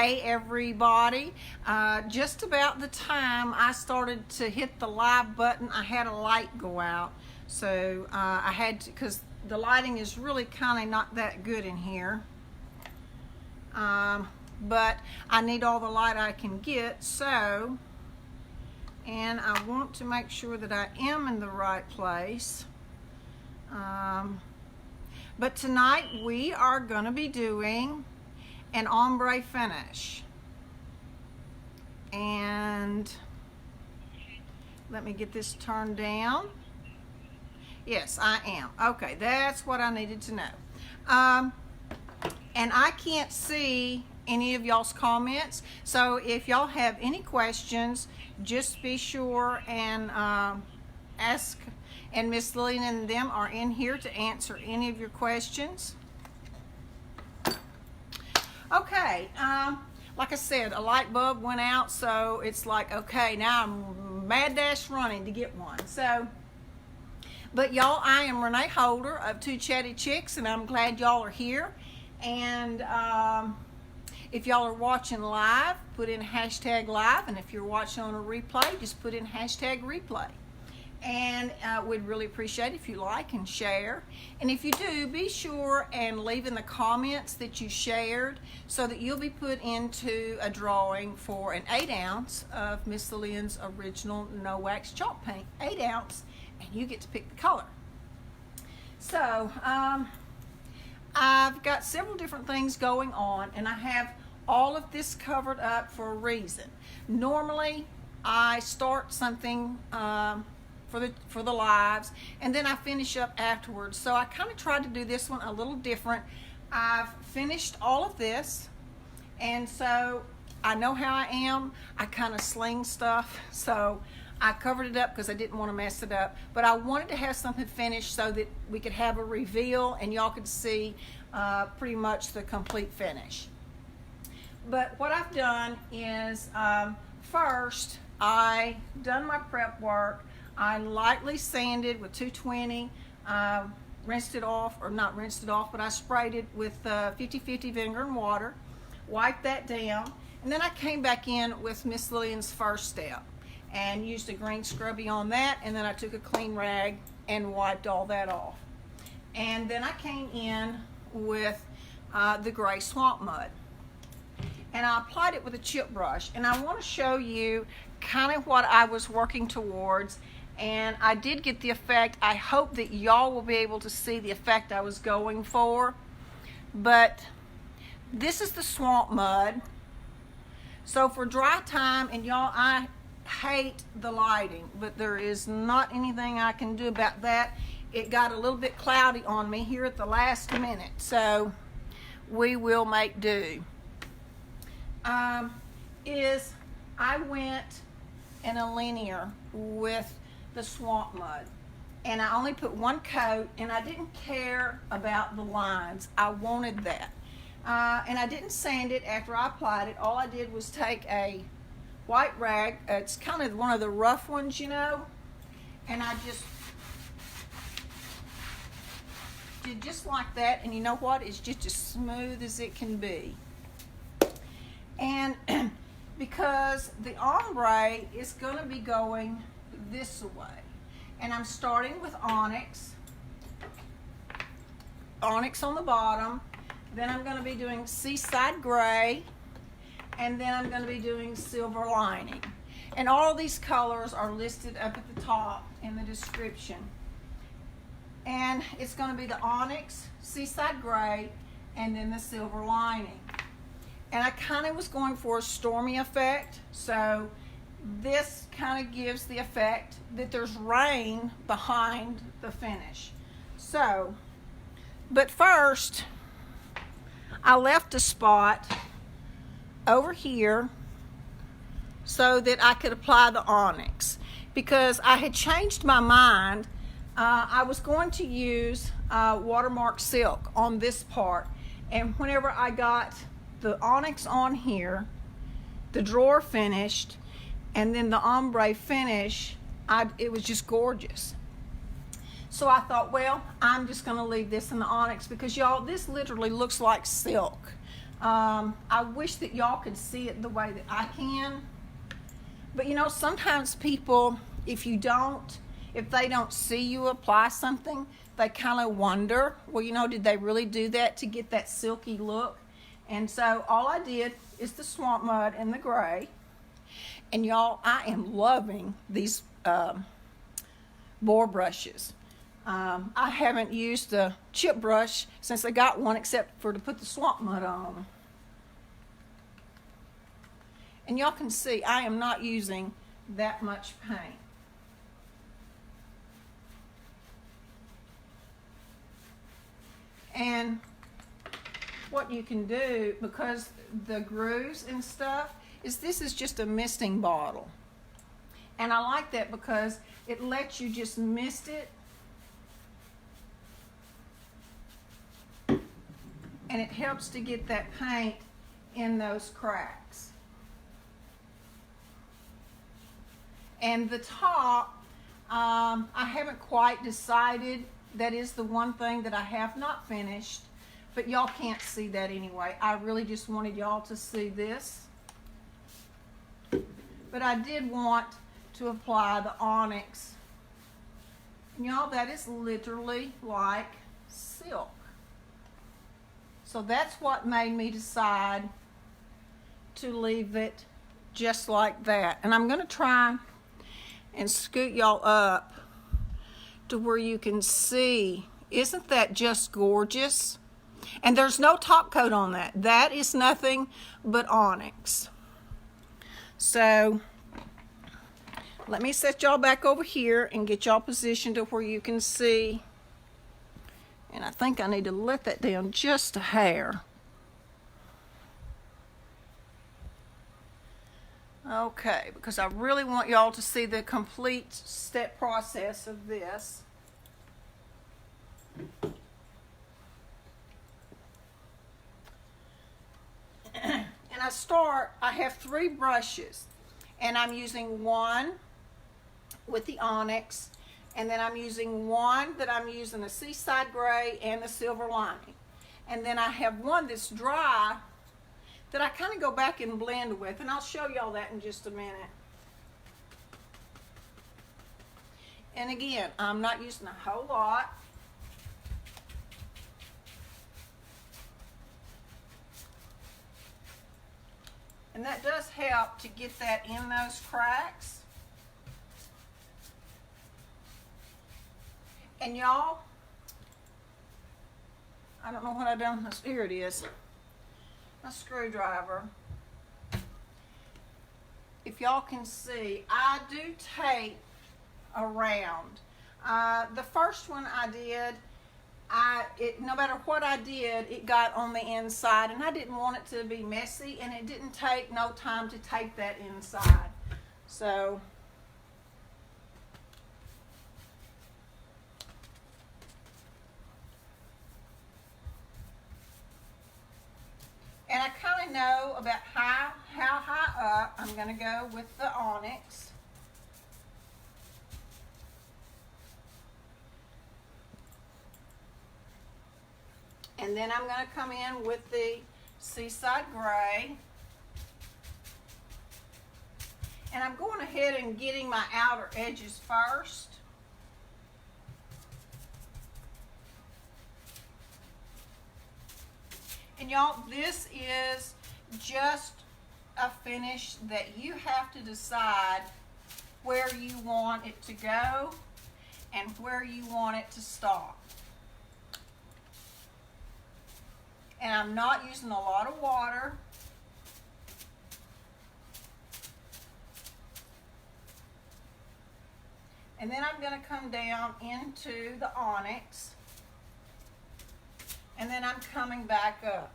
Hey everybody, just about the time I started to hit the live button, I had a light go out. So I had to, because the lighting is really kind of not that good in here. But I need all the light I can get, so, and I want to make sure that I am in the right place. But tonight we are going to be doing an ombre finish. And let me get this turned down. Yes, I am. Okay, that's what I needed to know. And I can't see any of y'all's comments, so if y'all have any questions, just be sure and ask, and Miss Lillian and them are in here to answer any of your questions. Okay, like I said, a light bulb went out, so it's like, okay, now I'm mad dash running to get one. So, but y'all, I am Renee Holder of Two Chatty Chicks, and I'm glad y'all are here. And if y'all are watching live, put in hashtag live, and if you're watching on a replay, just put in hashtag replay. And we'd really appreciate it if you like and share. And if you do, be sure and leave in the comments that you shared, so that you'll be put into a drawing for an 8 ounce of Miss Lillian's original no wax chalk paint, 8 ounce, and you get to pick the color. So I've got several different things going on, and I have all of this covered up for a reason. Normally I start something for the lives, and then I finish up afterwards. So I kind of tried to do this one a little different. I've finished all of this, and so I know how I am. I kind of sling stuff, so I covered it up because I didn't want to mess it up. But I wanted to have something finished so that we could have a reveal and y'all could see pretty much the complete finish. But what I've done is, first I done my prep work. I lightly sanded with 220, rinsed it off, or not rinsed it off, but I sprayed it with 50-50 vinegar and water, wiped that down, and then I came back in with Miss Lillian's first step and used a green scrubby on that, and then I took a clean rag and wiped all that off. And then I came in with the gray swamp mud, and I applied it with a chip brush, and I want to show you kind of what I was working towards. And I did get the effect. I hope that y'all will be able to see the effect I was going for. But this is the swamp mud. So for dry time, and y'all, I hate the lighting, but there is not anything I can do about that. It got a little bit cloudy on me here at the last minute, so we will make do. I went in a linear with the swamp mud, and I only put one coat, and I didn't care about the lines. I wanted that, and I didn't sand it after I applied it. All I did was take a white rag, it's kind of one of the rough ones, you know, and I just did just like that. And you know what, it's just as smooth as it can be. And because the ombre is going to be going this way, and I'm starting with onyx on the bottom, then I'm going to be doing seaside gray, and then I'm going to be doing silver lining. And all these colors are listed up at the top in the description. And it's going to be the onyx, seaside gray, and then the silver lining. And I kind of was going for a stormy effect, so this kind of gives the effect that there's rain behind the finish. So, but first, I left a spot over here so that I could apply the onyx, because I had changed my mind. I was going to use watermark silk on this part, and whenever I got the onyx on here, the drawer finished, and then the ombre finish, it was just gorgeous. So I thought, well, I'm just going to leave this in the onyx, because y'all, this literally looks like silk. I wish that y'all could see it the way that I can. But you know, sometimes people, if they don't see you apply something, they kind of wonder, well, you know, did they really do that to get that silky look? And so all I did is the swamp mud and the gray. And y'all, I am loving these boar brushes. I haven't used a chip brush since I got one, except for to put the swamp mud on. And y'all can see I am not using that much paint. And what you can do, because the grooves and stuff, is this is just a misting bottle. And I like that because it lets you just mist it. And it helps to get that paint in those cracks. And the top, I haven't quite decided. That is the one thing that I have not finished, but y'all can't see that anyway. I really just wanted y'all to see this. But I did want to apply the onyx. And y'all, that is literally like silk. So that's what made me decide to leave it just like that. And I'm going to try and scoot y'all up to where you can see. Isn't that just gorgeous? And there's no top coat on that. That is nothing but onyx. So let me set y'all back over here and get y'all positioned to where you can see. And I think I need to let that down just a hair. Okay, because I really want y'all to see the complete step process of this. And I have 3 brushes, and I'm using one with the onyx, and then I'm using one that I'm using the seaside gray and the silver lining. And then I have one that's dry that I kind of go back and blend with, and I'll show y'all that in just a minute. And again, I'm not using a whole lot. And that does help to get that in those cracks. And y'all, I don't know what I've done. Here it is. My screwdriver. If y'all can see, I do tape around. The first one I did, no matter what I did, it got on the inside, and I didn't want it to be messy, and it didn't take no time to tape that inside. So and I kind of know about how high up I'm going to go with the onyx. And then I'm going to come in with the seaside gray. And I'm going ahead and getting my outer edges first. And y'all, this is just a finish that you have to decide where you want it to go and where you want it to stop. And I'm not using a lot of water. And then I'm going to come down into the onyx. And then I'm coming back up.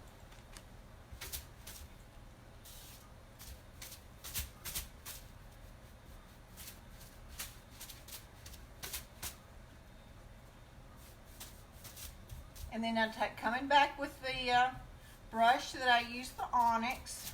And then I'm coming back with the brush that I used, the onyx.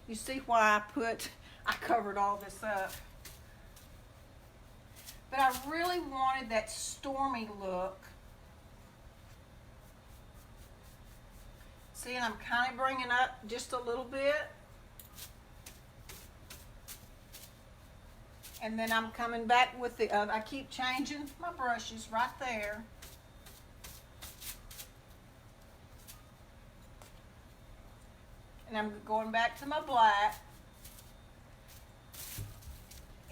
You see why I covered all this up. But I really wanted that stormy look. See, and I'm kind of bringing up just a little bit. And then I'm coming back with the other. I keep changing my brushes right there. And I'm going back to my black.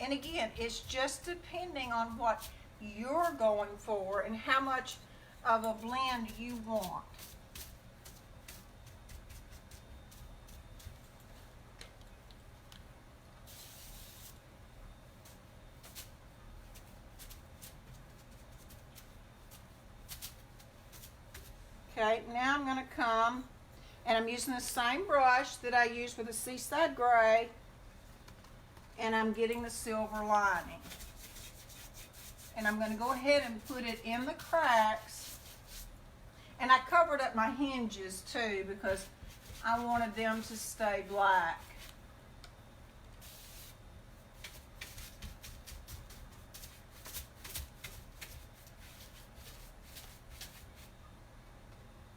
And again, it's just depending on what you're going for and how much of a blend you want. Okay, now I'm going to come, and I'm using the same brush that I used with the Seaside Gray, and I'm getting the silver lining. And I'm going to go ahead and put it in the cracks. And I covered up my hinges too because I wanted them to stay black.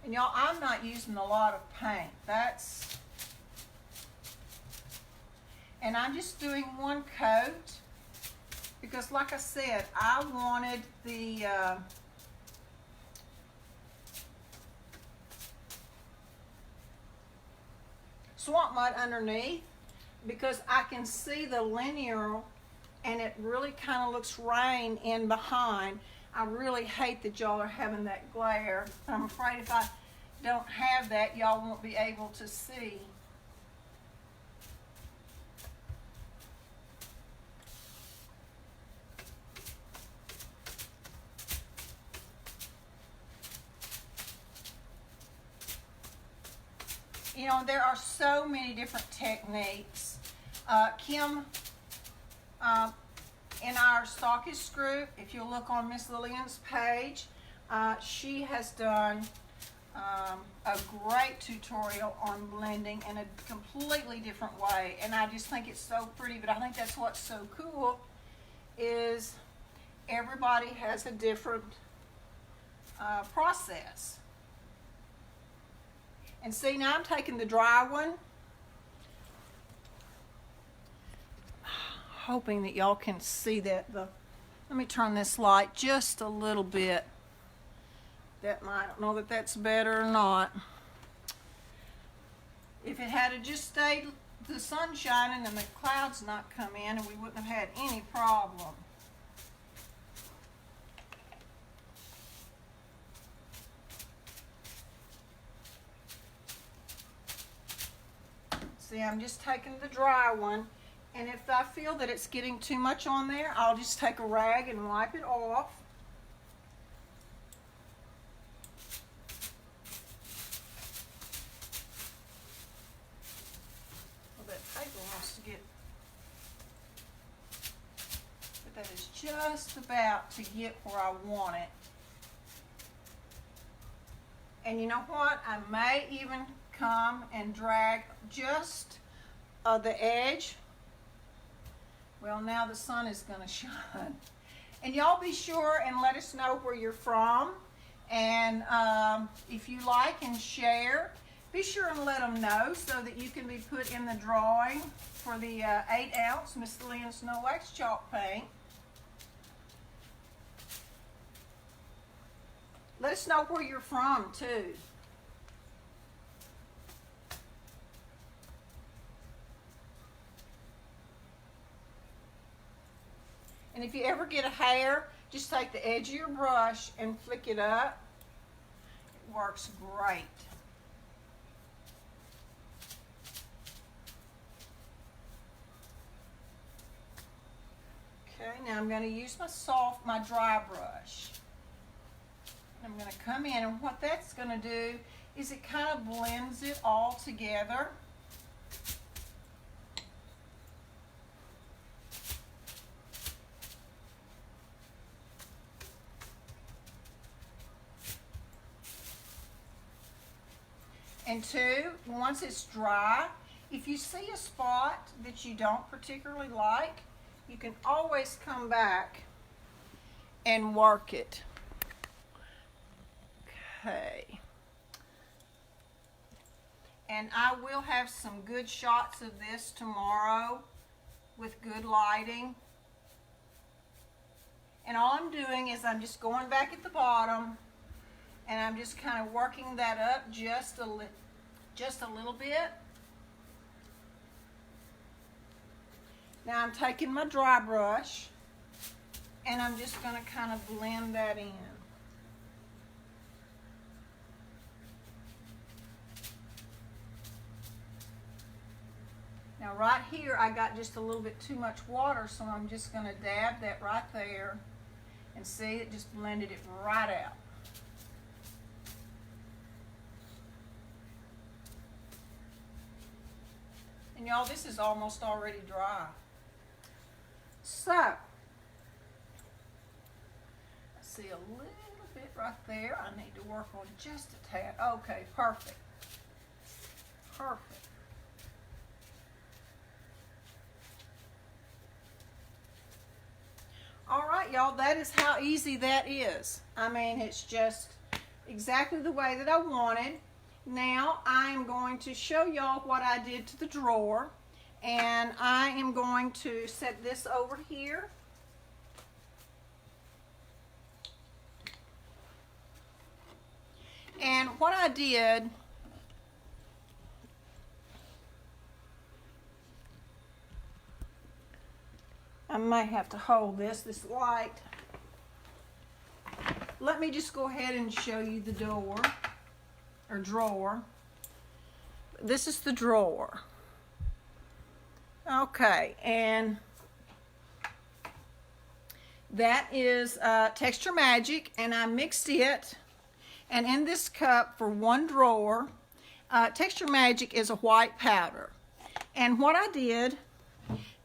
And y'all, I'm not using a lot of paint. And I'm just doing one coat because, like I said, I wanted the swamp mud underneath because I can see the linear and it really kind of looks rain in behind. I really hate that y'all are having that glare. I'm afraid if I don't have that, y'all won't be able to see. You know, there are so many different techniques. Kim, in our stockist group, if you look on Miss Lillian's page, she has done a great tutorial on blending in a completely different way. And I just think it's so pretty, but I think that's what's so cool is everybody has a different process. And see, now I'm taking the dry one, hoping that y'all can see that. Let me turn this light just a little bit. I don't know that that's better or not. If it had just stayed the sun shining and the clouds not come in, and we wouldn't have had any problem. See, I'm just taking the dry one, and if I feel that it's getting too much on there, I'll just take a rag and wipe it off. Well, that paper wants to get, but that is just about to get where I want it. And you know what? I may even come and drag just the edge. Well, now the sun is going to shine. And y'all be sure and let us know where you're from. And if you like and share, be sure and let them know so that you can be put in the drawing for the 8-ounce Miss Lillian Snow Wax chalk paint. Let us know where you're from too. And if you ever get a hair, just take the edge of your brush and flick it up. It works great. Okay, now I'm going to use my dry brush. I'm going to come in, and what that's going to do is it kind of blends it all together. And two, once it's dry, If you see a spot that you don't particularly like, you can always come back and work it. Okay. And I will have some good shots of this tomorrow with good lighting. And all I'm doing is I'm just going back at the bottom and I'm just kind of working that up just a little bit. Now I'm taking my dry brush and I'm just going to kind of blend that in. Now right here I got just a little bit too much water, so I'm just going to dab that right there and see it just blended it right out. And y'all, this is almost already dry. So, I see a little bit right there. I need to work on just a tad. Okay, perfect. Perfect. All right, y'all, that is how easy that is. I mean, it's just exactly the way that I wanted. Now, I am going to show y'all what I did to the drawer. And I am going to set this over here. And what I did, I may have to hold this light. Let me just go ahead and show you the door, or drawer. This is the drawer. Okay, and that is Texture Magic, and I mixed it, and in this cup for one drawer, Texture Magic is a white powder. And what I did,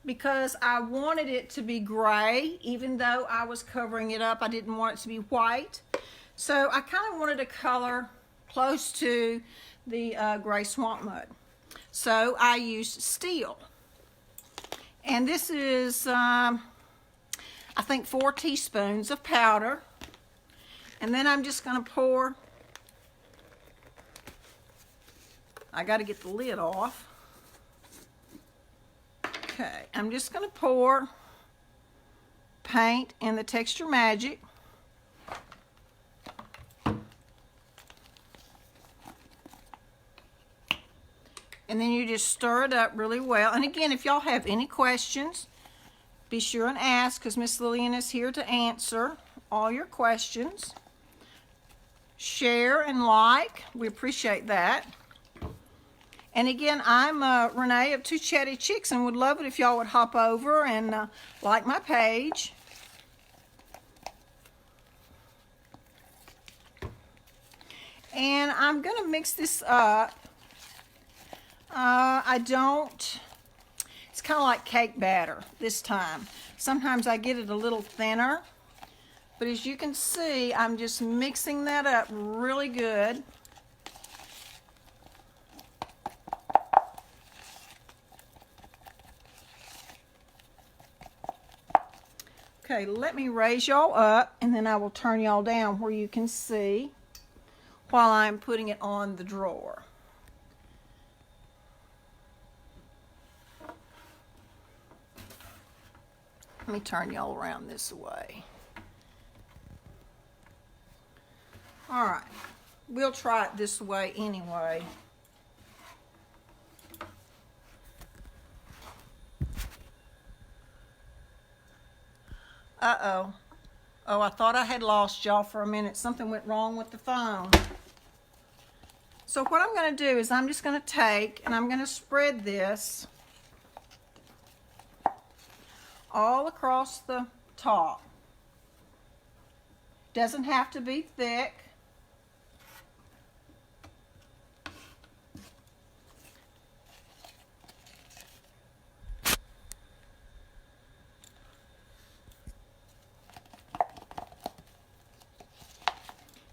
because I wanted it to be gray, even though I was covering it up, I didn't want it to be white. So I kind of wanted a color close to the gray swamp mud. So I used steel. And this is, I think, 4 teaspoons of powder. And then I'm just going to pour, I got to get the lid off. Okay, I'm just going to pour paint in the Texture Magic. And then you just stir it up really well. And again, if y'all have any questions, be sure and ask, because Miss Lillian is here to answer all your questions. Share and like. We appreciate that. And again, I'm Renee of Two Chatty Chicks, and would love it if y'all would hop over and like my page. And I'm going to mix this up. It's kind of like cake batter this time. Sometimes I get it a little thinner, but as you can see, I'm just mixing that up really good. Okay, let me raise y'all up, and then I will turn y'all down where you can see while I'm putting it on the drawer. Let me turn y'all around this way. All right, we'll try it this way anyway. Uh-oh. Oh, I thought I had lost y'all for a minute. Something went wrong with the phone. So what I'm going to do is I'm just going to take and I'm going to spread this all across the top. Doesn't have to be thick.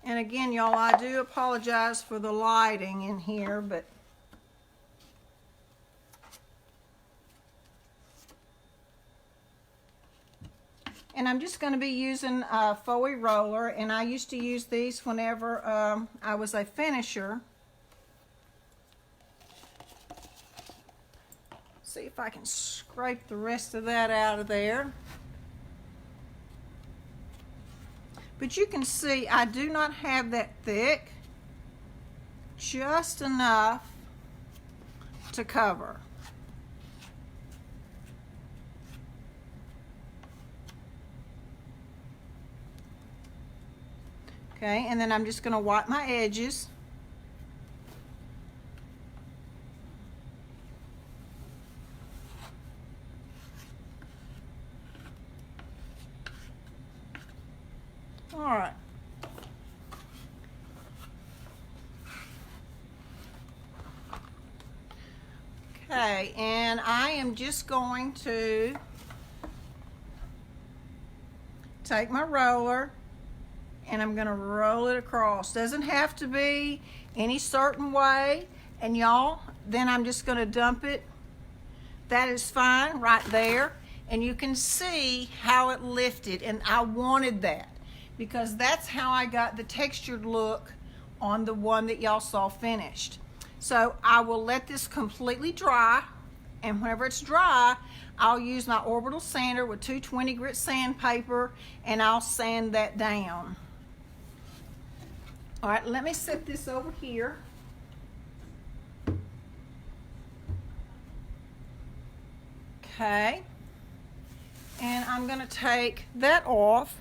And again, y'all, I do apologize for the lighting in here, but just going to be using a Foley roller, and I used to use these whenever I was a finisher. See if I can scrape the rest of that out of there. But you can see I do not have that thick, just enough to cover. Okay, and then I'm just going to wipe my edges. All right. Okay, and I am just going to take my roller and I'm going to roll it across. Doesn't have to be any certain way. And y'all, then I'm just going to dump it. That is fine right there. And you can see how it lifted, and I wanted that because that's how I got the textured look on the one that y'all saw finished. So I will let this completely dry, and whenever it's dry, I'll use my orbital sander with 220 grit sandpaper, and I'll sand that down. All right, let me set this over here. Okay, and I'm going to take that off.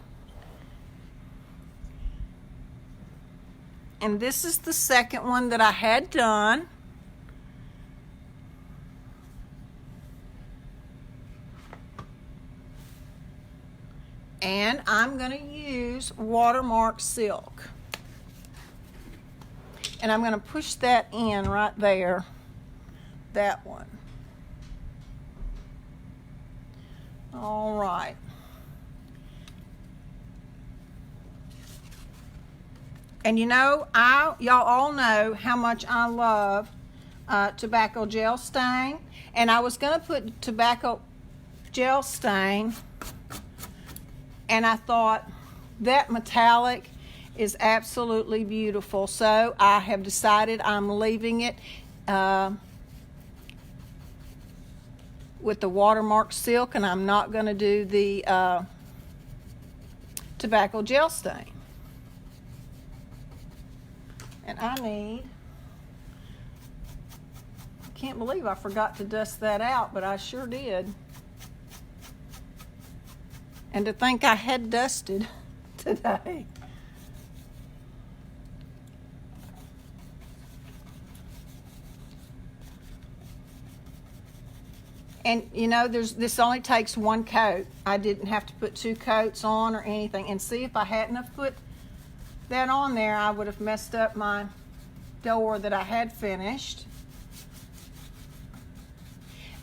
And this is the second one that I had done. And I'm going to use watermark silk. And I'm going to push that in right there, that one. All right. And you know, y'all all know how much I love tobacco gel stain. And I was going to put tobacco gel stain, and I thought that metallic is absolutely beautiful. So I have decided I'm leaving it with the watermark silk, and I'm not going to do the tobacco gel stain. And I can't believe I forgot to dust that out, but I sure did. And to think I had dusted today. And you know, this only takes one coat. I didn't have to put 2 coats on or anything. And see, if I hadn't have put that on there, I would have messed up my door that I had finished.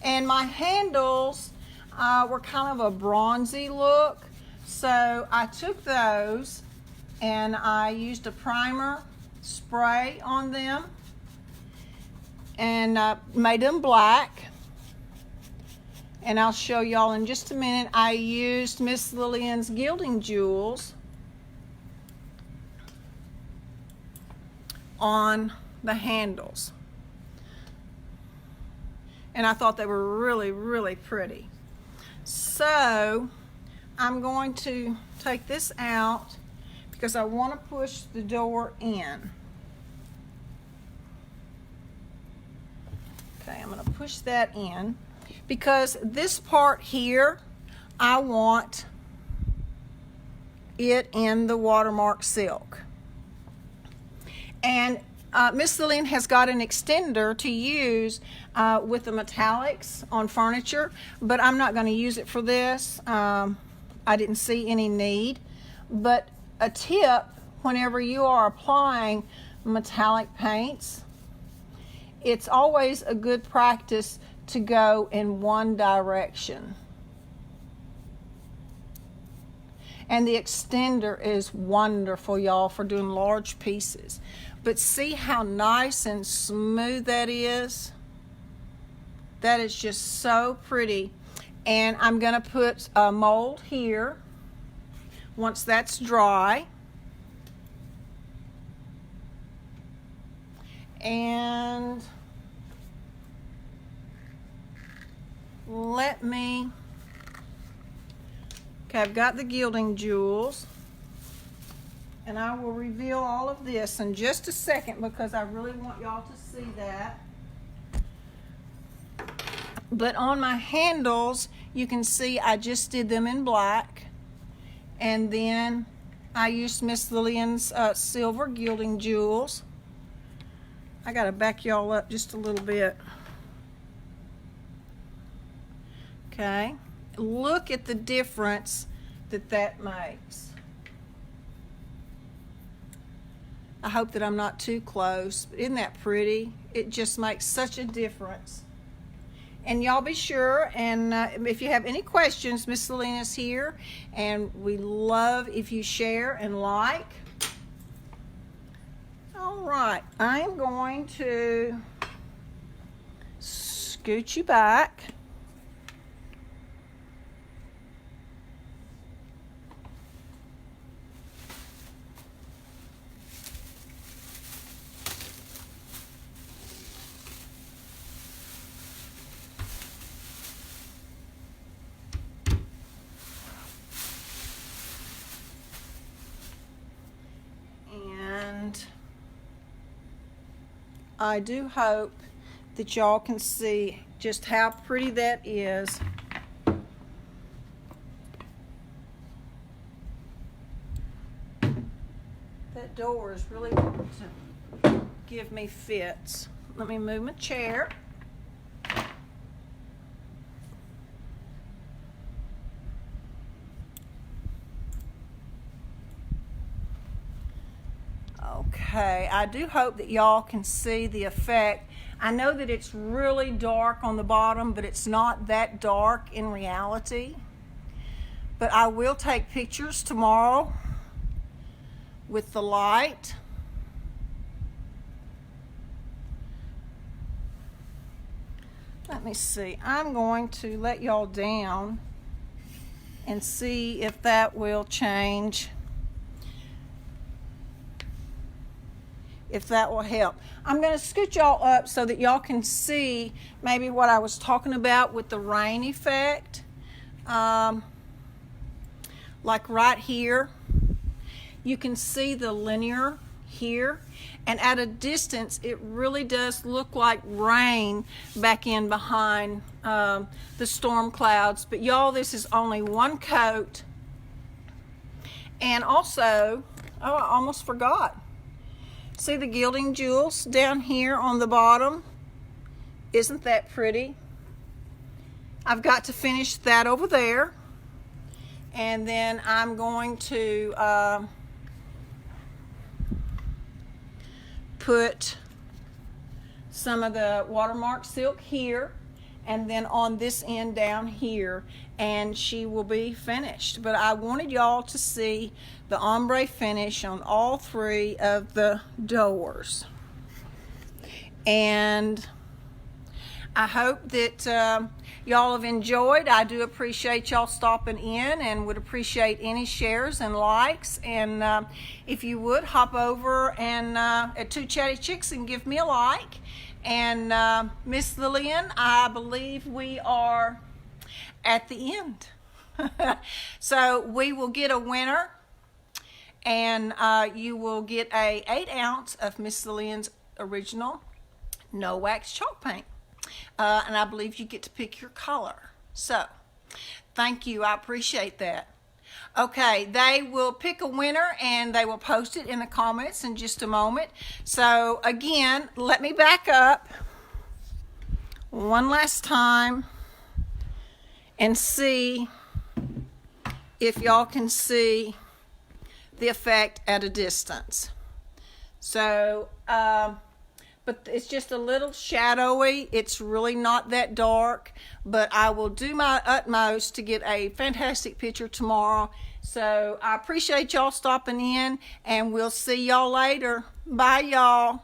And my handles were kind of a bronzy look, so I took those and I used a primer spray on them and made them black. And I'll show y'all in just a minute. I used Miss Lillian's Gilding Jewels on the handles, and I thought they were really, really pretty. So I'm going to take this out because I want to push the door in. Okay, I'm going to push that in because this part here, I want it in the watermark silk. And Miss Lillian has got an extender to use with the metallics on furniture, but I'm not going to use it for this. I didn't see any need. But a tip, whenever you are applying metallic paints, it's always a good practice to go in one direction. And the extender is wonderful, y'all, for doing large pieces. But see how nice and smooth that is? That is just so pretty. And I'm going to put a mold here. once that's dry. And let me, okay, I've got the gilding jewels, and I will reveal all of this in just a second because I really want y'all to see that. But on my handles, you can see I just did them in black, and then I used Miss Lillian's silver gilding jewels. I gotta back y'all up just a little bit. Okay, look at the difference that makes. I hope that I'm not too close. Isn't that pretty? It just makes such a difference. And y'all be sure, and if you have any questions, Miss Lillian is here, and we love if you share and like. All right, I am going to scoot you back. And I do hope that y'all can see just how pretty that is. That door is really going to give me fits. Let me move my chair. Okay, I do hope that y'all can see the effect. I know that it's really dark on the bottom, but it's not that dark in reality. But I will take pictures tomorrow with the light. Let me see. I'm going to let y'all down and see if that will change. If that will help. I'm going to scoot y'all up so that y'all can see maybe what I was talking about with the rain effect. Like right here, you can see the linear here, and at a distance it really does look like rain back in behind the storm clouds. But y'all, this is only one coat. And also, oh, I almost forgot. See the gilding jewels down here on the bottom? Isn't that pretty? I've got to finish that over there. And then I'm going to put some of the watermark silk here, and then on this end down here, and she will be finished. But I wanted y'all to see the ombre finish on all three of the doors. And I hope that y'all have enjoyed. I do appreciate y'all stopping in, and would appreciate any shares and likes. And if you would, hop over and at Two Chatty Chicks and give me a like. And Miss Lillian, I believe we are at the end. So we will get a winner, and you will get a 8 ounce of Miss Lillian's original no wax chalk paint. And I believe you get to pick your color. So thank you, I appreciate that. Okay, they will pick a winner and they will post it in the comments in just a moment. So again, let me back up one last time and see if y'all can see the effect at a distance. So, but it's just a little shadowy. It's really not that dark, but I will do my utmost to get a fantastic picture tomorrow. So I appreciate y'all stopping in, and we'll see y'all later. Bye, y'all.